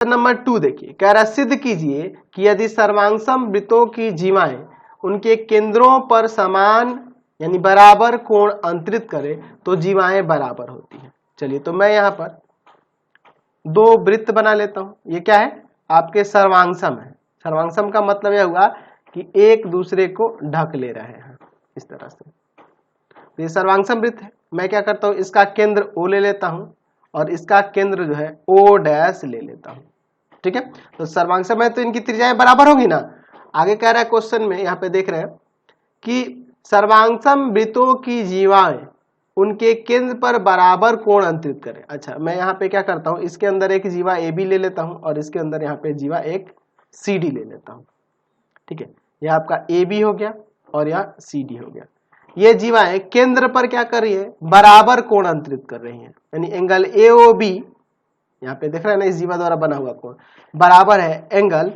Number 2 देखिए, कह रहा सिद्ध कीजिए कि यदि सर्वांगसम वृत्तों की जीवाएं उनके केंद्रों पर समान यानी बराबर कोण अंतरित करें तो जीवाएं बराबर होती हैं। चलिए, तो मैं यहाँ पर दो वृत्त बना लेता हूं। ये क्या है? आपके सर्वांगसम है। सर्वांगसम का मतलब यह हुआ कि एक दूसरे को ढक ले रहे हैं इस तरह से। तो ये सर्वांगसम वृत्त है। मैं क्या करता हूं, इसका केंद्र O ले लेता हूं और इसका केंद्र जो है O डैश ले लेता हूं। ठीक है, तो सर्वांगसम है तो इनकी त्रिज्याएं बराबर होंगी ना। आगे कह रहा है क्वेश्चन में, यहाँ पे देख रहे हैं कि सर्वांगसम वृत्तों की जीवाएं उनके केंद्र पर बराबर कोण अंतरित करें। अच्छा, मैं यहाँ पे क्या करता हूँ, इसके अंदर एक जीवा AB ले लेता हूँ और इसके अंदर यहाँ पे जीवा एक CD ले लेता हूँ। ठीक है, यह आपका AB हो गया और यह CD हो गया। ये जीवाएं केंद्र पर क्या कर रही है? बराबर कोण अंतरित कर रही हैं, यानी एंगल AOB यहाँ पे देख रहे हैं ना, इस जीवा द्वारा बना हुआ कोण बराबर है एंगल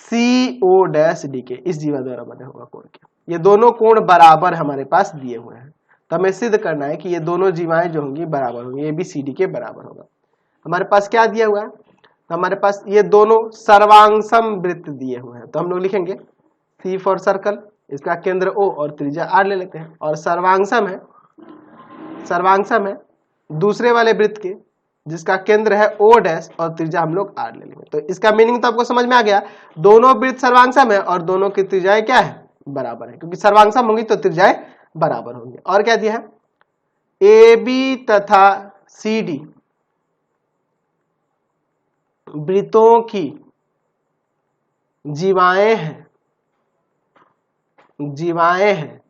CO डैश D के, इस जीवा द्वारा बना हुआ कोण के। ये दोनों कोण बराबर हमारे पास दिए हुए हैं, तो हमें सिद्ध करना है कि ये दोनों जीवाएं जो होंगी बराबर होंगी, ABCD के बराबर होगा। हमारे पास क्या दिया हुआ है? तो हमारे पास ये दोनों सर्वांगसम वृत्त दिए हुए हैं, तो हम लोग लिखेंगे C फॉर सर्कल, इसका केंद्र O और त्रिज्या R ले लेते हैं, और सर्वांगसम है दूसरे वाले वृत्त के जिसका केंद्र है O डैश और त्रिज्या हम लोग R ले लेंगे। तो इसका मीनिंग तो आपको समझ में आ गया, दोनों वृत्त सर्वांगसम है और दोनों की त्रिज्याएं क्या है? बराबर है, क्योंकि सर्वांगसम होंगी तो त्रिज्याएं बराबर होंगी। और क्या दिया है? AB तथा CD वृत्तों की जीवाएं हैं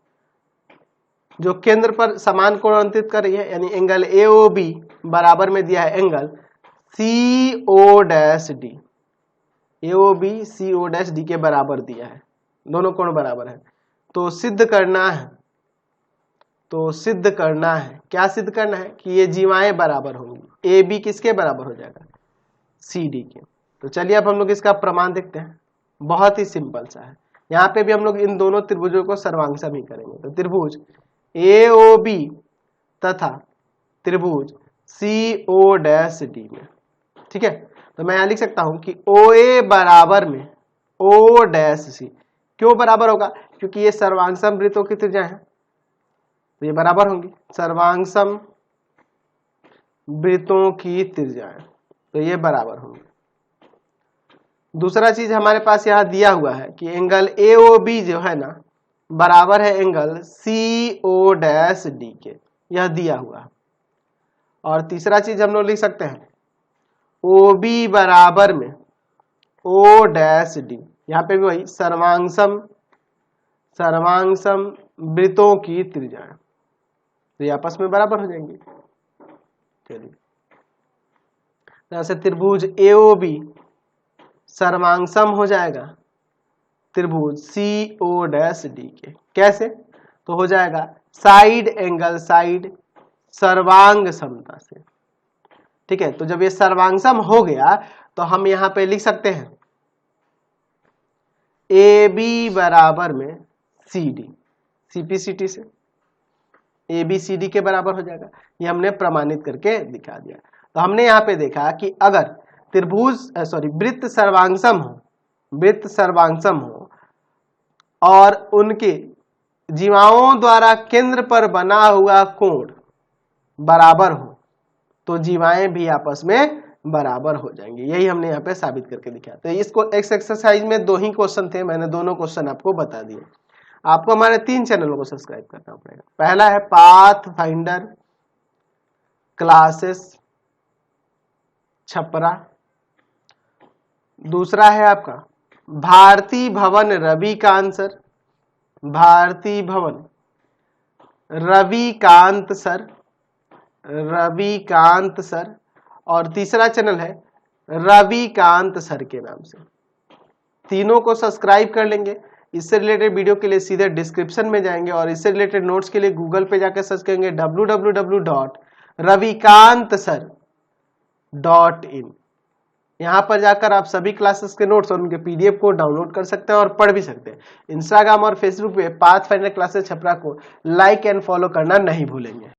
जो केंद्र पर समान कोण अंतरित कर रही है, यानी एंगल AOB बराबर में दिया है angle CO dash D। AOB CO dash D के बराबर दिया है, दोनों कोण बराबर है। तो सिद्ध करना है, क्या सिद्ध करना है? कि ये जीवाएं बराबर होंगी। AB किसके बराबर हो जाएगा? CD के। तो चलिए अब हम लोग इसका प्रमाण देखते हैं, बहुत ही सिंपल सा है। यहाँ पे भी हम लोग इन दोनों त्रिभुजों को सर्वांगसम ही करेंगे। तो त्रिभुज AOB तथा त्रिभुज CO डैश D में, ठीक है, तो मैं यहाँ लिख सकता हूं कि OA बराबर में O डैश C। क्यों बराबर होगा? क्योंकि ये सर्वांगसम वृत्तों की त्रिज्या है, तो ये बराबर होंगी सर्वांगसम वृत्तों की त्रिज्याएं, तो ये बराबर होंगे। दूसरा चीज हमारे पास यहाँ दिया हुआ है कि एंगल AOB जो है ना बराबर है एंगल CO डैश D के, यह दिया हुआ। और तीसरा चीज हम लोग लिख सकते हैं OB बराबर में O डैश D, यहाँ पे भी वही सर्वांगसम वृत्तों की त्रिज्याएं, तो ये आपस में बराबर हो जाएंगे। चलिए, जैसे त्रिभुज AOB सर्वांगसम हो जाएगा त्रिभुज CO डैश D के। कैसे? तो हो जाएगा साइड सर्वांग समता से। ठीक है, तो जब ये सर्वांगसम हो गया तो हम यहां पे लिख सकते हैं AB बराबर में CD, CPCT से ABCD के बराबर हो जाएगा। ये हमने प्रमाणित करके दिखा दिया। तो हमने यहाँ पे देखा कि अगर वृत्त सर्वांगसम हो और उनके जीवाओं द्वारा केंद्र पर बना हुआ कोण बराबर हो तो जीवाएं भी आपस में बराबर हो जाएंगे। यही हमने यहाँ पे साबित करके दिखाया। तो इसको इस एक्सरसाइज में 2 ही क्वेश्चन थे, मैंने दोनों क्वेश्चन आपको बता दिए। आपको हमारे 3 चैनलों को सब्सक्राइब करना पड़ेगा। पहला है पाथ फाइंडर क्लासेस छपरा, दूसरा है आपका भारती भवन रविकांत सर, और तीसरा चैनल है रविकांत सर के नाम से। तीनों को सब्सक्राइब कर लेंगे। इससे रिलेटेड वीडियो के लिए सीधे डिस्क्रिप्शन में जाएंगे और इससे रिलेटेड नोट्स के लिए गूगल पे जाकर सर्च करेंगे www.ravikantsir.in। यहाँ पर जाकर आप सभी क्लासेस के नोट्स और उनके PDF को डाउनलोड कर सकते हैं और पढ़ भी सकते हैं। इंस्टाग्राम और फेसबुक पे पाथ फाइंडर क्लासेस छपरा को लाइक एंड फॉलो करना नहीं भूलेंगे।